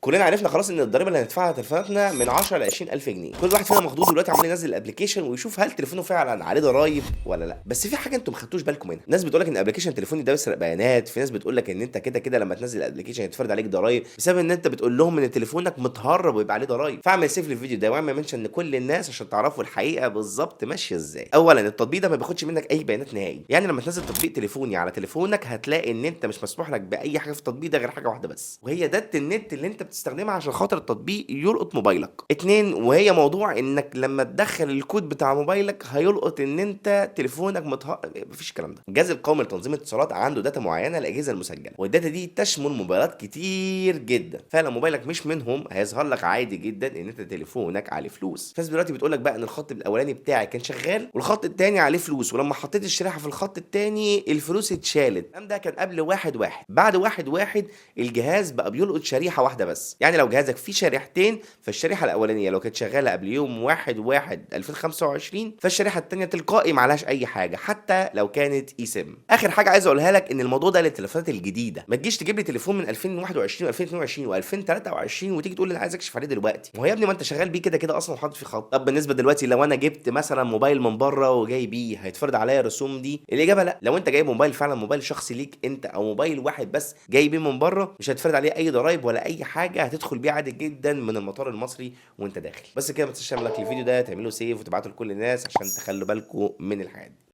كلنا عرفنا خلاص ان الضريبه اللي هندفعها على تليفوناتنا من 10 ل 20,000 جنيه. كل واحد فينا مخضوض دلوقتي عمال ينزل الابلكيشن ويشوف هل تليفونه فعلا عليه ضرايب ولا لا. بس في حاجه انتم ما خدتوش بالكم منها. ناس بتقول لك ان ابلكيشن تليفوني ده بيسرق بيانات، في ناس بتقول لك ان انت كده كده لما تنزل الابلكيشن يتفرض عليك ضرايب بسبب ان انت بتقول لهم ان تليفونك متهرب ويبقى عليه ضرايب. فاعمل سيف للفيديو ده واعمل منشن لكل الناس عشان تعرفوا الحقيقه بالظبط ماشيه ازاي. اولا التطبيق ده ما بياخدش منك اي بيانات نهائي، يعني لما تنزل تطبيق تليفوني على تليفونك هتلاقي ان انت مش مسموح لك باي حاجه في التطبيق ده غير حاجه واحده بس، وهي داتا النت اللي انت بتستخدمها عشان خاطر التطبيق يلقط موبايلك. اتنين، وهي موضوع انك لما تدخل الكود بتاع موبايلك هيلقط ان انت تليفونك مفيش الكلام ده. الجهاز القومي لتنظيم الاتصالات عنده داتا معينه للاجهزه المسجله، والداتا دي تشمل موبايلات كتير جدا، فلو موبايلك مش منهم هيظهر لك عادي جدا ان انت تليفونك عليه فلوس. فالناس دلوقتي بتقول لك بقى ان الخط الاولاني بتاعي كان شغال والخط التاني عليه فلوس، ولما حطيت الشريحه في الخط التاني الفلوس اتشالت. الكلام ده كان قبل 1/1. بعد 1/1 الجهاز بقى بيلقط شريحه واحده بس، يعني لو جهازك فيه شريحتين فالشريحه الاولانيه لو كانت شغاله قبل يوم 1/1/2025 فالشريحه التانيه تلقائي معلهاش اي حاجه حتى لو كانت اي سيم. اخر حاجه عايز اقولها لك ان الموضوع ده للتليفونات الجديده، ما تجيش تجيب لي تليفون من 2021 و2022 و2023 وتيجي تقول لي انا عايز اكشف عليه دلوقتي. ما هو يا ابني ما انت شغال بيه كده كده اصلا وحاطط فيه خط. طب بالنسبه دلوقتي لو انا جبت مثلا موبايل من بره وجاي بيه هيتفرض عليا الرسوم دي؟ الاجابه لا. لو انت جايب موبايل فعلا موبايل شخصي ليك انت او موبايل واحد بس جاي بيه من بره مش هيتفرض عليه اي ضرايب ولا اي حاجه، هتدخل بيه عادي جدا من المطار المصري وانت داخل. بس كده ما تنساش تعمل لايك للفيديو ده، تعمله سيف وتبعته لكل الناس عشان تخلوا بالكم من الحاجات دي.